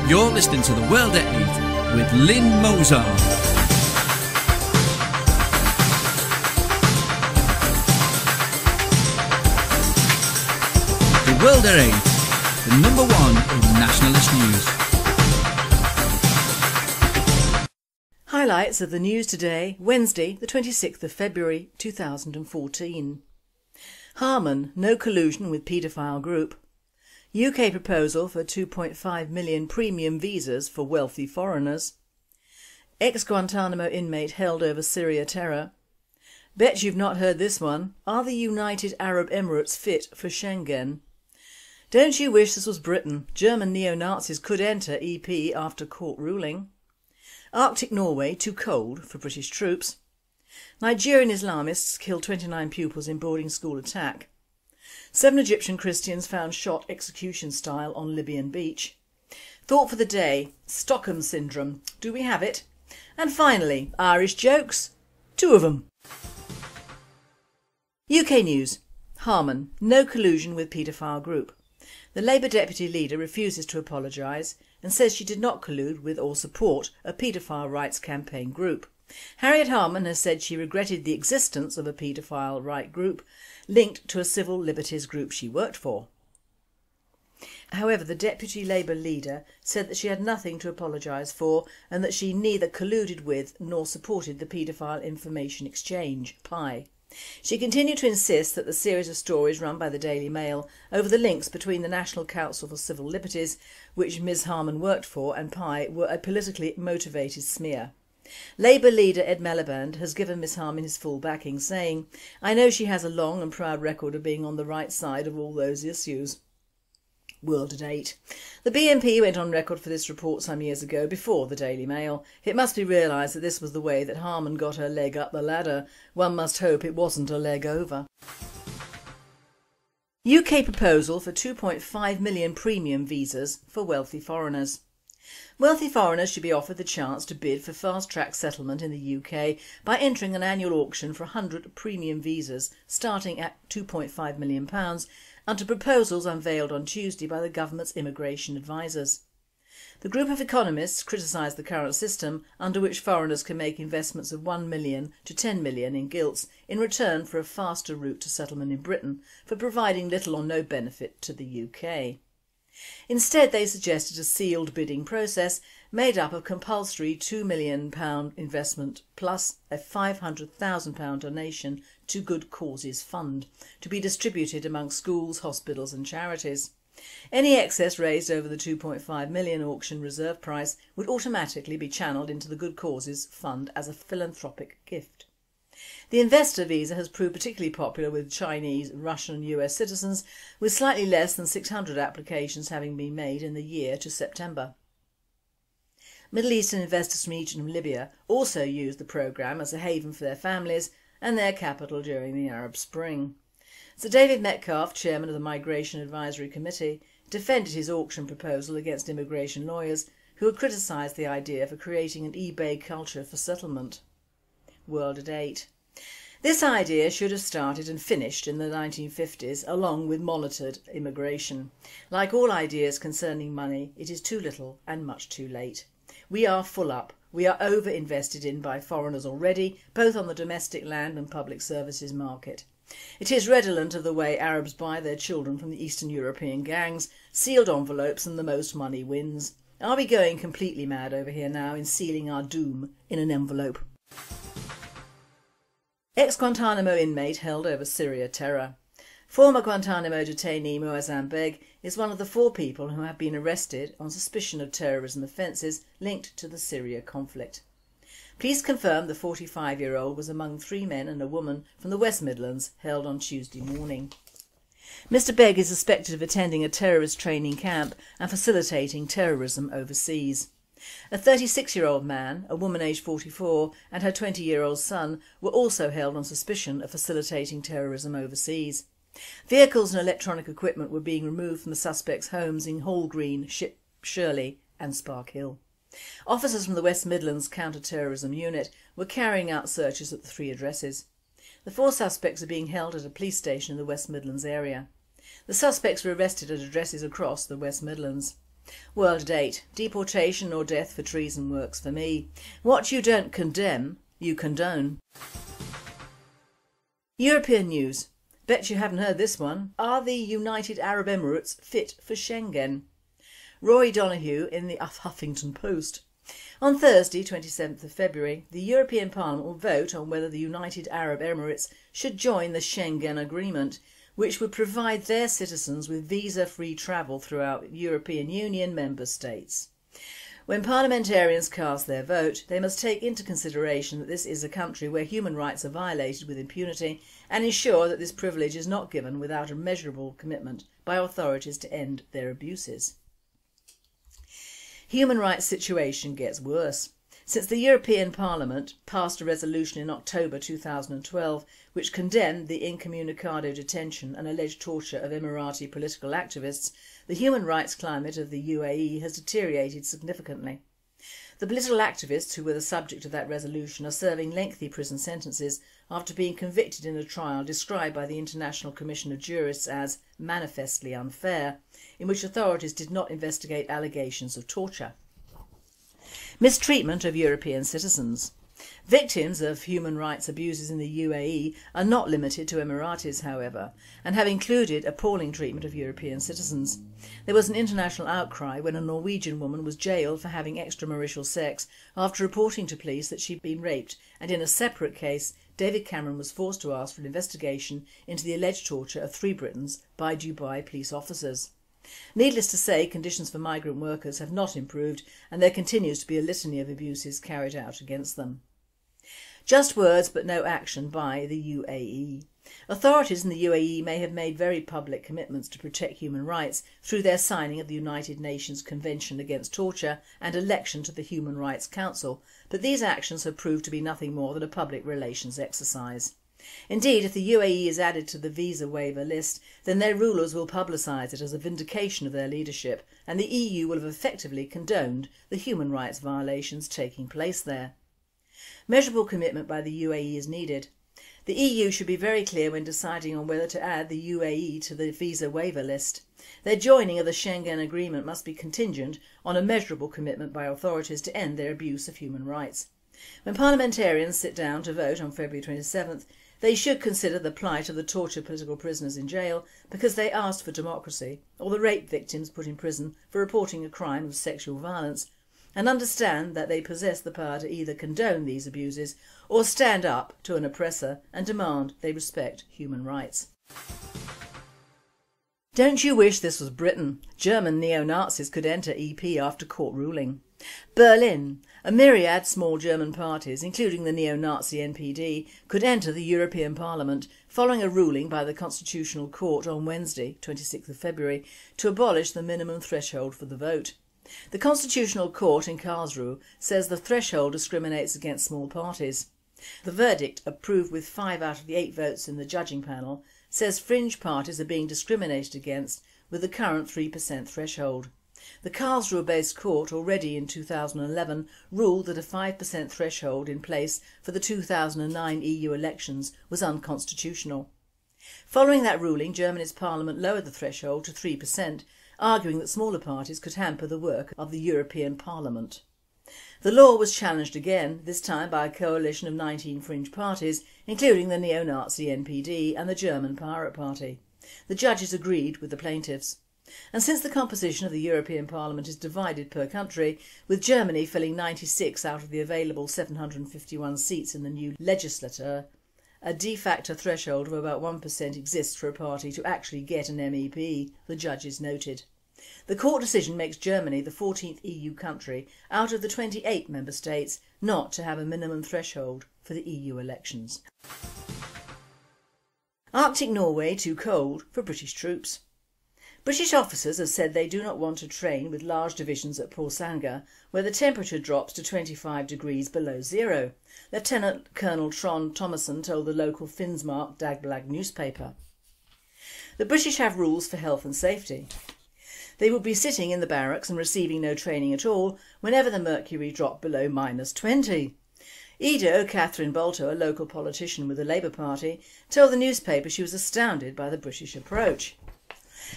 You're listening to The World at 8 with Lynn Mozart. The World at 8, the number one in nationalist news. Highlights of the news today, Wednesday the 26th of February 2014. Harman, no collusion with paedophile group. UK proposal for 2.5 million premium visas for wealthy foreigners. Ex-Guantanamo inmate held over Syria terror. Bet you've not heard this one. Are the United Arab Emirates fit for Schengen? Don't you wish this was Britain? German neo-Nazis could enter EP after court ruling. Arctic Norway too cold for British troops. Nigerian Islamists killed 29 pupils in boarding school attack. 7 Egyptian Christians found shot execution style on Libyan beach. Thought for the day, Stockholm Syndrome, do we have it? And finally, Irish jokes, 2 of them. UK news, Harman, no collusion with paedophile group. The Labour deputy leader refuses to apologise and says she did not collude with or support a paedophile rights campaign group. Harriet Harman has said she regretted the existence of a paedophile right group linked to a civil liberties group she worked for. However, the deputy Labour leader said that she had nothing to apologise for and that she neither colluded with nor supported the Paedophile Information Exchange, PI. She continued to insist that the series of stories run by the Daily Mail over the links between the National Council for Civil Liberties, which Ms Harman worked for, and PI were a politically motivated smear. Labour leader Ed Miliband has given Ms Harman his full backing, saying, "I know she has a long and proud record of being on the right side of all those issues." World at 8. The BNP went on record for this report some years ago before the Daily Mail. It must be realised that this was the way that Harman got her leg up the ladder. One must hope it wasn't a leg over. UK proposal for 2.5 million premium visas for wealthy foreigners. Wealthy foreigners should be offered the chance to bid for fast-track settlement in the UK by entering an annual auction for 100 premium visas starting at £2.5 million under proposals unveiled on Tuesday by the government's immigration advisers. The group of economists criticised the current system under which foreigners can make investments of 1 million to 10 million in gilts in return for a faster route to settlement in Britain for providing little or no benefit to the UK. Instead, they suggested a sealed bidding process made up of compulsory £2 million investment plus a £500,000 donation to Good Causes Fund to be distributed among schools, hospitals and charities. Any excess raised over the 2.5 million auction reserve price would automatically be channelled into the Good Causes Fund as a philanthropic gift. The investor visa has proved particularly popular with Chinese, Russian and US citizens, with slightly less than 600 applications having been made in the year to September. Middle Eastern investors from Egypt and Libya also used the programme as a haven for their families and their capital during the Arab Spring. Sir David Metcalfe, chairman of the Migration Advisory Committee, defended his auction proposal against immigration lawyers who had criticised the idea for creating an eBay culture for settlement. World at 8. This idea should have started and finished in the 1950s along with monitored immigration. Like all ideas concerning money, it is too little and much too late. We are full up. We are over-invested in by foreigners already, both on the domestic land and public services market. It is redolent of the way Arabs buy their children from the Eastern European gangs, sealed envelopes and the most money wins. Are we going completely mad over here now in sealing our doom in an envelope? Ex-Guantanamo inmate held over Syria terror. Former Guantanamo detainee Moazzam Begg is one of the 4 people who have been arrested on suspicion of terrorism offences linked to the Syria conflict. Police confirmed the 45-year-old was among 3 men and a woman from the West Midlands held on Tuesday morning. Mr Begg is suspected of attending a terrorist training camp and facilitating terrorism overseas. A 36-year-old man, a woman aged 44 and her 20-year-old son were also held on suspicion of facilitating terrorism overseas. Vehicles and electronic equipment were being removed from the suspects' homes in Hall Green, Shirley and Spark Hill. Officers from the West Midlands Counter-Terrorism Unit were carrying out searches at the 3 addresses. The 4 suspects are being held at a police station in the West Midlands area. The suspects were arrested at addresses across the West Midlands. World at 8. Deportation or death for treason works for me. What you don't condemn, you condone. European news. Bet you haven't heard this one. Are the United Arab Emirates fit for Schengen? Roy Donoghue in the Huffington Post. On Thursday, 27th of February, the European Parliament will vote on whether the United Arab Emirates should join the Schengen Agreement, which would provide their citizens with visa-free travel throughout European Union member states. When parliamentarians cast their vote, they must take into consideration that this is a country where human rights are violated with impunity and ensure that this privilege is not given without a measurable commitment by authorities to end their abuses. Human rights situation gets worse. Since the European Parliament passed a resolution in October 2012 which condemned the incommunicado detention and alleged torture of Emirati political activists, the human rights climate of the UAE has deteriorated significantly. The political activists who were the subject of that resolution are serving lengthy prison sentences after being convicted in a trial described by the International Commission of Jurists as manifestly unfair, in which authorities did not investigate allegations of torture. Mistreatment of European citizens. Victims of human rights abuses in the UAE are not limited to Emiratis, however, and have included appalling treatment of European citizens. There was an international outcry when a Norwegian woman was jailed for having extramarital sex after reporting to police that she'd been raped, and in a separate case, David Cameron was forced to ask for an investigation into the alleged torture of 3 Britons by Dubai police officers. Needless to say, conditions for migrant workers have not improved and there continues to be a litany of abuses carried out against them. Just words but no action by the UAE. Authorities in the UAE may have made very public commitments to protect human rights through their signing of the United Nations Convention Against Torture and election to the Human Rights Council, but these actions have proved to be nothing more than a public relations exercise. Indeed, if the UAE is added to the visa waiver list, then their rulers will publicise it as a vindication of their leadership, and the EU will have effectively condoned the human rights violations taking place there. Measurable commitment by the UAE is needed. The EU should be very clear when deciding on whether to add the UAE to the visa waiver list. Their joining of the Schengen Agreement must be contingent on a measurable commitment by authorities to end their abuse of human rights. When parliamentarians sit down to vote on February 27th, they should consider the plight of the tortured political prisoners in jail because they asked for democracy, or the rape victims put in prison for reporting a crime of sexual violence, and understand that they possess the power to either condone these abuses or stand up to an oppressor and demand they respect human rights. Don't you wish this was Britain? German neo-Nazis could enter EP after court ruling. Berlin. A myriad small German parties, including the neo-Nazi NPD, could enter the European Parliament following a ruling by the Constitutional Court on Wednesday, 26th of February, to abolish the minimum threshold for the vote. The Constitutional Court in Karlsruhe says the threshold discriminates against small parties. The verdict, approved with 5 out of the 8 votes in the judging panel, says fringe parties are being discriminated against with the current 3% threshold. The Karlsruhe-based court already in 2011 ruled that a 5% threshold in place for the 2009 EU elections was unconstitutional. Following that ruling, Germany's parliament lowered the threshold to 3%, arguing that smaller parties could hamper the work of the European Parliament. The law was challenged again, this time by a coalition of 19 fringe parties, including the neo-Nazi NPD and the German Pirate Party. The judges agreed with the plaintiffs. And since the composition of the European Parliament is divided per country, with Germany filling 96 out of the available 751 seats in the new legislature, a de facto threshold of about 1% exists for a party to actually get an MEP, the judges noted. The court decision makes Germany the 14th EU country out of the 28 member states not to have a minimum threshold for the EU elections. Arctic Norway too cold for British troops. British officers have said they do not want to train with large divisions at Porsanger, where the temperature drops to 25 degrees below zero, Lieutenant Colonel Trond Thomason told the local Finnmark Dagbladet newspaper. The British have rules for health and safety. They would be sitting in the barracks and receiving no training at all whenever the mercury dropped below -20. Edo Catherine Bolto, a local politician with the Labour Party, told the newspaper she was astounded by the British approach.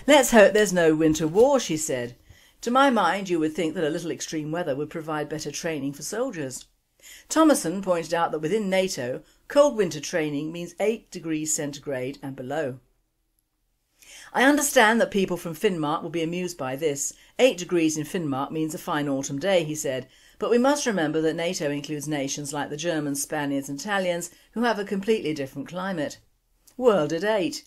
"Let's hope there's no winter war," she said. To my mind, you would think that a little extreme weather would provide better training for soldiers. Thomason pointed out that within NATO, cold winter training means 8 degrees centigrade and below. I understand that people from Finnmark will be amused by this. 8 degrees in Finnmark means a fine autumn day, he said, but we must remember that NATO includes nations like the Germans, Spaniards and Italians who have a completely different climate. World at 8.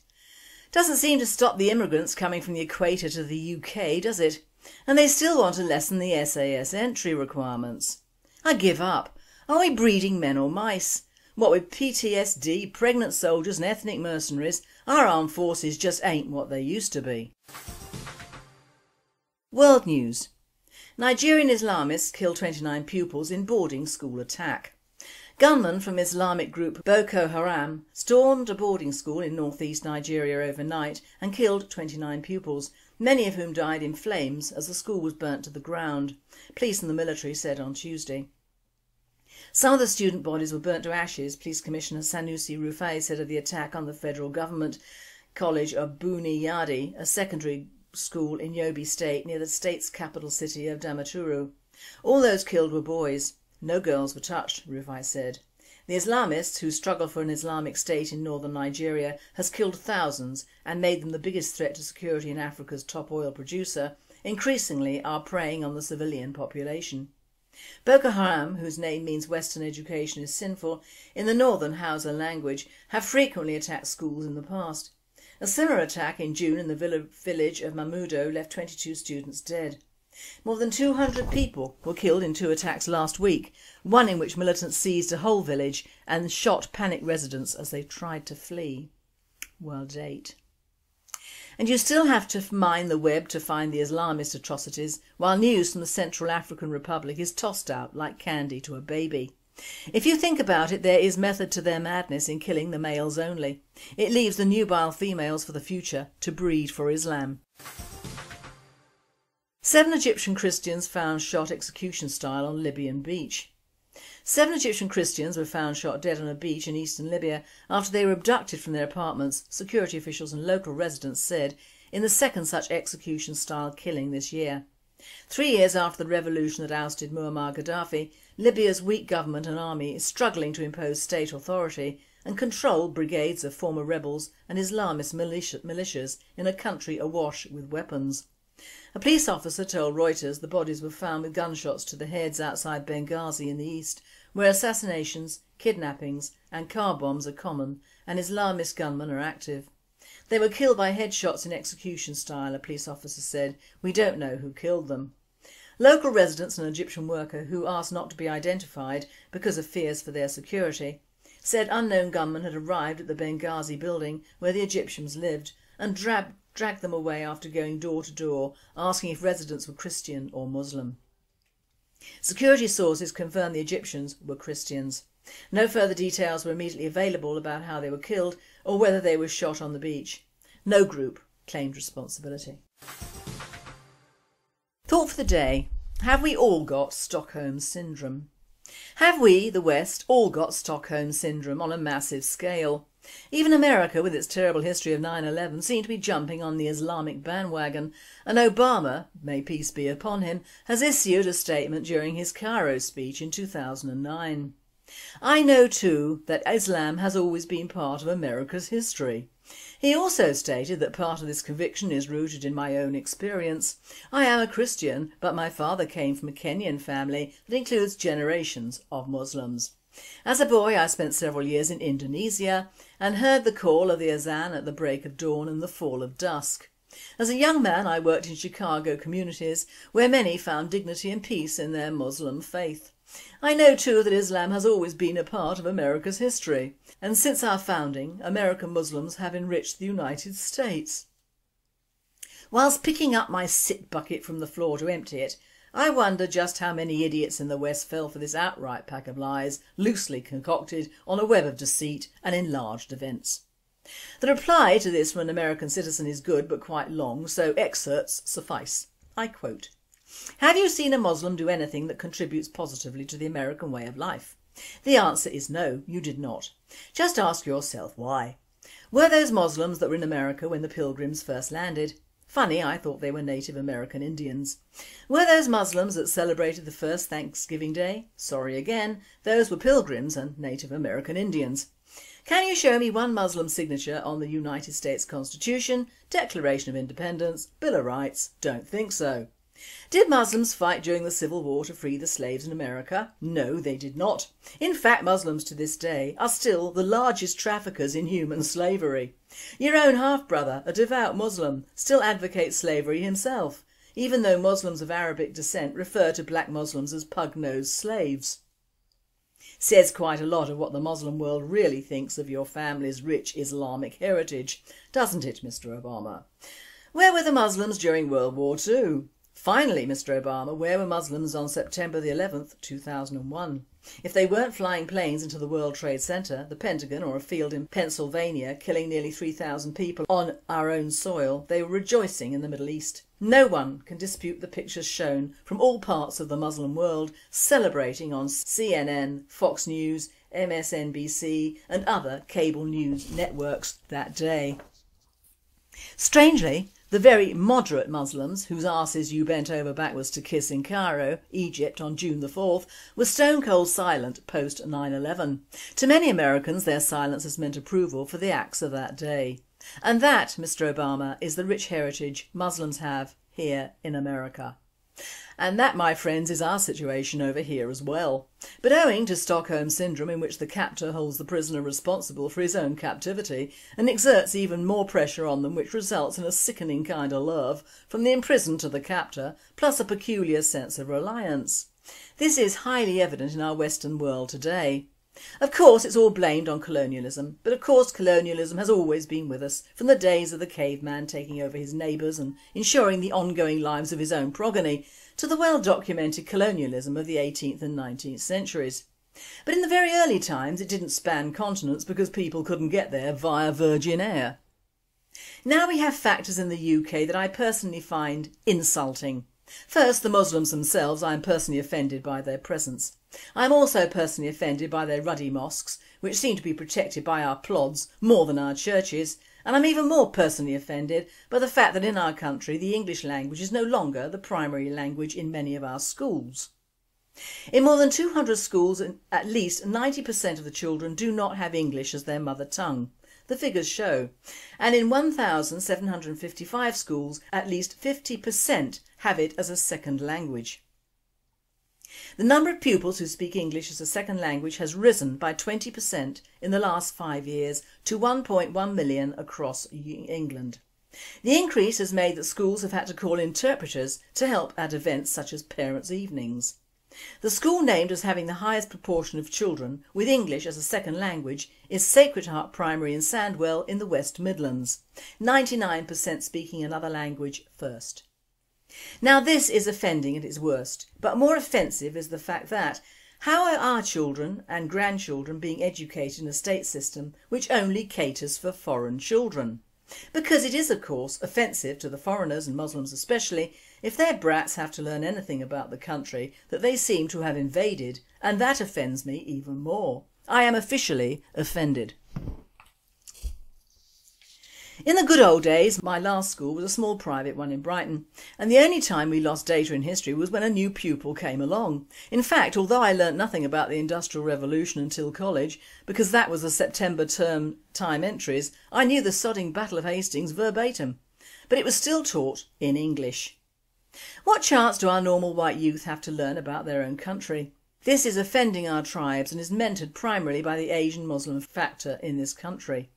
Doesn't seem to stop the immigrants coming from the equator to the UK, does it? And they still want to lessen the SAS entry requirements. I give up. Are we breeding men or mice? What with PTSD, pregnant soldiers and ethnic mercenaries, our armed forces just ain't what they used to be. World news. Nigerian Islamists kill 29 pupils in boarding school attack. Gunmen from Islamic group Boko Haram stormed a boarding school in northeast Nigeria overnight and killed 29 pupils, many of whom died in flames as the school was burnt to the ground, police and the military said on Tuesday. Some of the student bodies were burnt to ashes, Police Commissioner Sanusi Rufai said of the attack on the federal government college of Buni Yadi, a secondary school in Yobe State near the state's capital city of Damaturu. All those killed were boys. No girls were touched, Rufai said. The Islamists, who struggle for an Islamic state in northern Nigeria, has killed thousands and made them the biggest threat to security in Africa's top oil producer, increasingly are preying on the civilian population. Boko Haram, whose name means Western education is sinful, in the northern Hausa language, have frequently attacked schools in the past. A similar attack in June in the village of Mamudo left 22 students dead. More than 200 people were killed in 2 attacks last week, one in which militants seized a whole village and shot panicked residents as they tried to flee. World 8. And you still have to mine the web to find the Islamist atrocities, while news from the Central African Republic is tossed out like candy to a baby. If you think about it, there is method to their madness in killing the males only. It leaves the nubile females for the future to breed for Islam. 7 Egyptian Christians found shot execution style on Libyan beach. 7 Egyptian Christians were found shot dead on a beach in eastern Libya after they were abducted from their apartments, security officials and local residents said, in the second such execution-style killing this year. 3 years after the revolution that ousted Muammar Gaddafi, Libya's weak government and army is struggling to impose state authority and control brigades of former rebels and Islamist militias in a country awash with weapons. A police officer told Reuters the bodies were found with gunshots to the heads outside Benghazi in the east, where assassinations, kidnappings and car bombs are common and Islamist gunmen are active. They were killed by headshots in execution style, a police officer said. We don't know who killed them. Local residents and an Egyptian worker who asked not to be identified because of fears for their security said unknown gunmen had arrived at the Benghazi building where the Egyptians lived and dragged them away after going door to door asking if residents were Christian or Muslim. Security sources confirmed the Egyptians were Christians. No further details were immediately available about how they were killed or whether they were shot on the beach. No group claimed responsibility. Thought for the day. Have we all got Stockholm Syndrome? Have we, the West, all got Stockholm Syndrome on a massive scale? Even America, with its terrible history of 9/11, seemed to be jumping on the Islamic bandwagon, and Obama, may peace be upon him, has issued a statement during his Cairo speech in 2009. I know too that Islam has always been part of America's history. He also stated that part of this conviction is rooted in my own experience. I am a Christian, but my father came from a Kenyan family that includes generations of Muslims. As a boy I spent several years in Indonesia and heard the call of the azan at the break of dawn and the fall of dusk. As a young man I worked in Chicago communities where many found dignity and peace in their Muslim faith. I know too that Islam has always been a part of America's history, and since our founding, American Muslims have enriched the United States. Whilst picking up my sit bucket from the floor to empty it, I wonder just how many idiots in the West fell for this outright pack of lies, loosely concocted on a web of deceit and enlarged events. The reply to this from an American citizen is good but quite long, so excerpts suffice. I quote, "Have you seen a Muslim do anything that contributes positively to the American way of life? The answer is no, you did not. Just ask yourself why. Were those Muslims that were in America when the Pilgrims first landed? Funny, I thought they were Native American Indians. Were those Muslims that celebrated the first Thanksgiving Day? Sorry again, those were Pilgrims and Native American Indians. Can you show me one Muslim signature on the United States Constitution, Declaration of Independence, Bill of Rights? Don't think so. Did Muslims fight during the Civil War to free the slaves in America? No, they did not. In fact, Muslims to this day are still the largest traffickers in human slavery. Your own half-brother, a devout Muslim, still advocates slavery himself, even though Muslims of Arabic descent refer to black Muslims as pug-nosed slaves. Says quite a lot of what the Muslim world really thinks of your family's rich Islamic heritage, doesn't it, Mr. Obama? Where were the Muslims during World War II? Finally, Mr. Obama, where were Muslims on September the 11th, 2001? If they weren't flying planes into the World Trade Center, the Pentagon or a field in Pennsylvania killing nearly 3,000 people on our own soil, they were rejoicing in the Middle East. No one can dispute the pictures shown from all parts of the Muslim world celebrating on CNN, Fox News, MSNBC and other cable news networks that day. Strangely, the very moderate Muslims, whose arses you bent over backwards to kiss in Cairo, Egypt on June the 4th, were stone cold silent post 9/11. To many Americans their silence has meant approval for the acts of that day. And that, Mr. Obama, is the rich heritage Muslims have here in America. And that, my friends, is our situation over here as well. But owing to Stockholm Syndrome, in which the captor holds the prisoner responsible for his own captivity and exerts even more pressure on them, which results in a sickening kind of love from the imprisoned to the captor, plus a peculiar sense of reliance. This is highly evident in our Western world today. Of course it's all blamed on colonialism, but of course colonialism has always been with us, from the days of the caveman taking over his neighbours and ensuring the ongoing lives of his own progeny, to the well-documented colonialism of the 18th and 19th centuries. But in the very early times it didn't span continents because people couldn't get there via Virgin Air. Now we have factors in the UK that I personally find insulting. First, the Muslims themselves. I am personally offended by their presence. I am also personally offended by their ruddy mosques, which seem to be protected by our plods more than our churches, and I'm even more personally offended by the fact that in our country the English language is no longer the primary language in many of our schools. In more than 200 schools, at least 90% of the children do not have English as their mother tongue. The figures show. And in 1,755 schools, at least 50% have it as a second language. The number of pupils who speak English as a second language has risen by 20% in the last 5 years to 1.1 million across England. The increase has made that schools have had to call interpreters to help at events such as parents' evenings. The school named as having the highest proportion of children with English as a second language is Sacred Heart Primary in Sandwell in the West Midlands, 99% speaking another language first. Now this is offending at its worst, but more offensive is the fact that how are our children and grandchildren being educated in a state system which only caters for foreign children? Because it is of course offensive to the foreigners, and Muslims especially, if their brats have to learn anything about the country that they seem to have invaded, and that offends me even more. I am officially offended. In the good old days, my last school was a small private one in Brighton, and the only time we lost data in history was when a new pupil came along. In fact, although I learnt nothing about the Industrial Revolution until college, because that was the September term time entries, I knew the sodding Battle of Hastings verbatim. But it was still taught in English. What chance do our normal white youth have to learn about their own country? This is offending our tribes and is mentored primarily by the Asian Muslim factor in this country.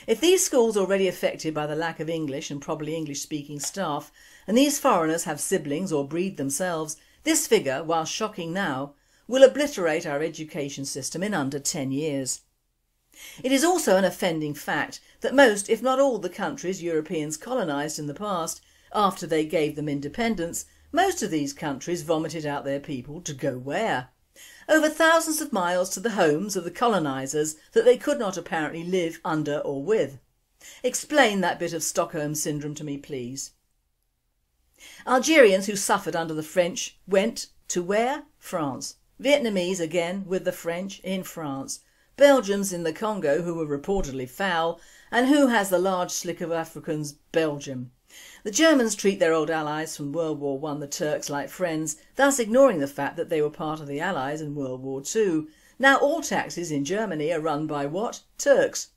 If these schools are already affected by the lack of English and probably English-speaking staff, and these foreigners have siblings or breed themselves, this figure, while shocking now, will obliterate our education system in under 10 years. It is also an offending fact that most, if not all, the countries Europeans colonised in the past, after they gave them independence, most of these countries vomited out their people to go where? Over thousands of miles to the homes of the colonisers that they could not apparently live under or with. Explain that bit of Stockholm Syndrome to me, please. Algerians who suffered under the French went to where? France. Vietnamese again with the French in France. Belgians in the Congo who were reportedly foul, And who has the large slick of Africans? Belgium. The Germans treat their old allies from World War I, the Turks, like friends, thus ignoring the fact that they were part of the Allies in World War II. Now all taxis in Germany are run by what? Turks.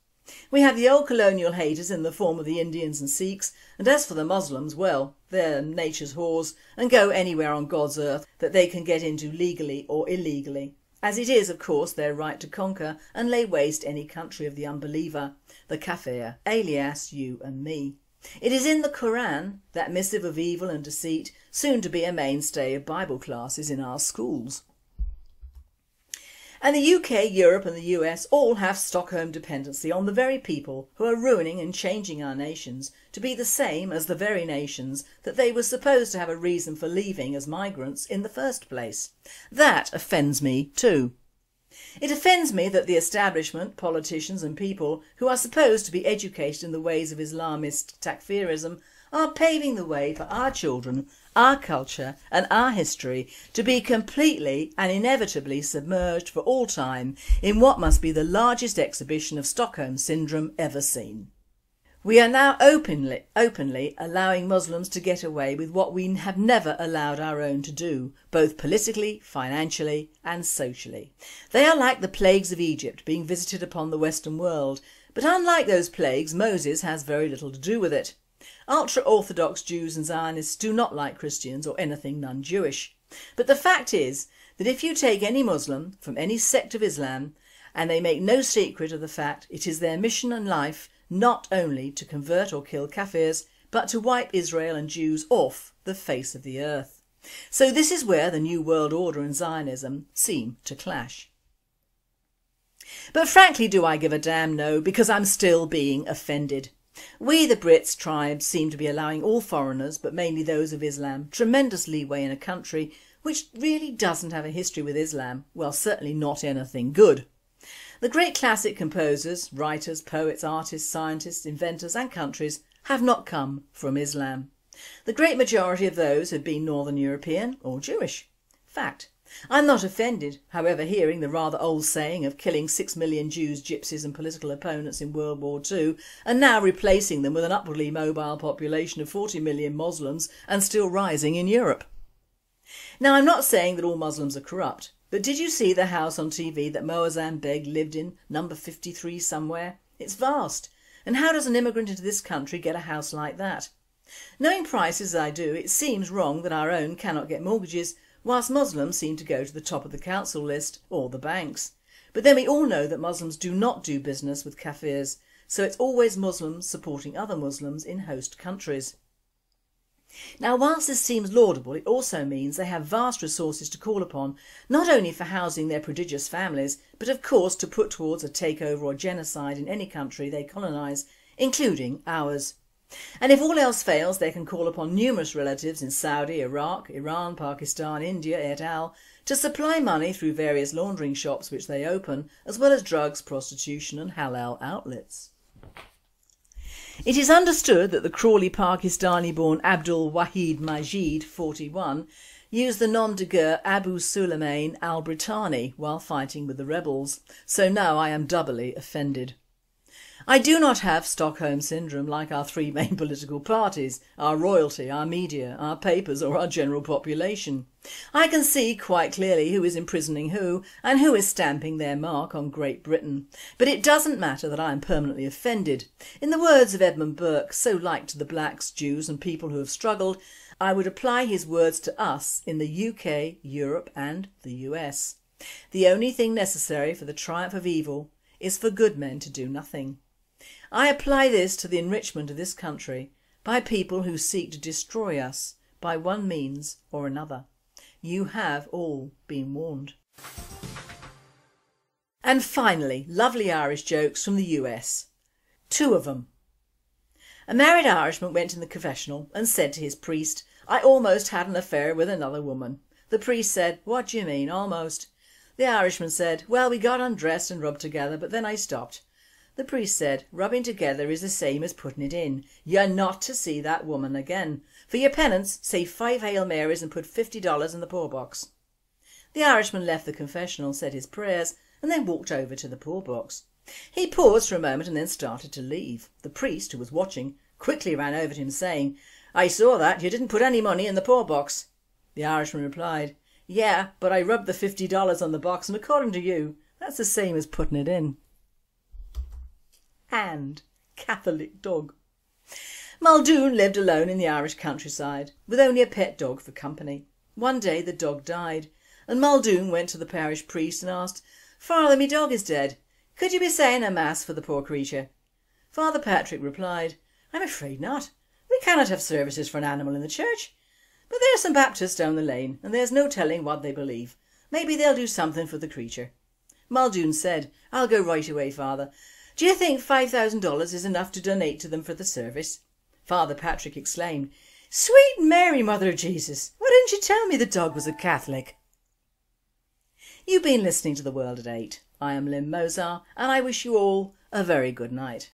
We have the old colonial haters in the form of the Indians and Sikhs, and as for the Muslims, well, they're nature's whores and go anywhere on God's earth that they can get into legally or illegally, as it is of course their right to conquer and lay waste any country of the unbeliever, the kafir, alias you and me. It is in the Quran, that missive of evil and deceit, soon to be a mainstay of Bible classes in our schools. And the UK, Europe and the US all have Stockholm dependency on the very people who are ruining and changing our nations to be the same as the very nations that they were supposed to have a reason for leaving as migrants in the first place. That offends me too. It offends me that the establishment, politicians and people who are supposed to be educated in the ways of Islamist takfirism are paving the way for our children, our culture and our history to be completely and inevitably submerged for all time in what must be the largest exhibition of Stockholm Syndrome ever seen. We are now openly allowing Muslims to get away with what we have never allowed our own to do, both politically, financially and socially. They are like the plagues of Egypt being visited upon the Western world, but unlike those plagues, Moses has very little to do with it. Ultra-Orthodox Jews and Zionists do not like Christians or anything non-Jewish. But the fact is that if you take any Muslim from any sect of Islam, and they make no secret of the fact it is their mission and life not only to convert or kill Kafirs, but to wipe Israel and Jews off the face of the earth. So this is where the New World Order and Zionism seem to clash. But frankly, do I give a damn? No, because I'm still being offended. We, the Brits, tribes, seem to be allowing all foreigners, but mainly those of Islam, tremendous leeway in a country which really doesn't have a history with Islam, well, certainly not anything good. The great classic composers, writers, poets, artists, scientists, inventors and countries have not come from Islam. The great majority of those have been Northern European or Jewish. Fact. I'm not offended, however, hearing the rather old saying of killing 6 million Jews, gypsies and political opponents in World War II and now replacing them with an upwardly mobile population of 40 million Muslims and still rising in Europe. Now I'm not saying that all Muslims are corrupt, but did you see the house on TV that Moazzam Beg lived in, number 53 somewhere? It's vast. And how does an immigrant into this country get a house like that? Knowing prices as I do, it seems wrong that our own cannot get mortgages, whilst Muslims seem to go to the top of the council list or the banks. But then we all know that Muslims do not do business with Kafirs, so it's always Muslims supporting other Muslims in host countries. Now whilst this seems laudable, it also means they have vast resources to call upon, not only for housing their prodigious families, but of course to put towards a takeover or genocide in any country they colonise, including ours. And if all else fails, they can call upon numerous relatives in Saudi, Iraq, Iran, Pakistan, India et al. To supply money through various laundering shops which they open, as well as drugs, prostitution and halal outlets. It is understood that the Crawley Pakistani-born Abdul Wahid Majid, 41, used the nom de guerre Abu Suleiman al-Britani while fighting with the rebels, so now I am doubly offended. I do not have Stockholm Syndrome like our three main political parties, our royalty, our media, our papers or our general population. I can see quite clearly who is imprisoning who and who is stamping their mark on Great Britain. But it doesn't matter that I am permanently offended. In the words of Edmund Burke, so liked to the blacks, Jews and people who have struggled, I would apply his words to us in the UK, Europe and the US. The only thing necessary for the triumph of evil is for good men to do nothing. I apply this to the enrichment of this country by people who seek to destroy us by one means or another. You have all been warned. And finally, lovely Irish jokes from the US. 2 of them. A married Irishman went in the confessional and said to his priest, "I almost had an affair with another woman." The priest said, "What do you mean, almost?" The Irishman said, "Well, we got undressed and rubbed together, but then I stopped." The priest said, "Rubbing together is the same as putting it in. You're not to see that woman again. For your penance, say 5 Hail Marys and put $50 in the poor box." The Irishman left the confessional, said his prayers and then walked over to the poor box. He paused for a moment and then started to leave. The priest, who was watching, quickly ran over to him saying, "I saw that, you didn't put any money in the poor box." The Irishman replied, "Yeah, but I rubbed the $50 on the box and according to you, that's the same as putting it in." And Catholic dog. Muldoon lived alone in the Irish countryside with only a pet dog for company. One day the dog died and Muldoon went to the parish priest and asked, "Father, me dog is dead. Could you be saying a mass for the poor creature?" Father Patrick replied, "I'm afraid not. We cannot have services for an animal in the church. But there are some Baptists down the lane and there's no telling what they believe. Maybe they'll do something for the creature." Muldoon said, "I'll go right away, Father. Do you think $5,000 is enough to donate to them for the service?" Father Patrick exclaimed, "Sweet Mary, Mother of Jesus, why didn't you tell me the dog was a Catholic?" You've been listening to The World at 8. I am Lynn Mozar and I wish you all a very good night.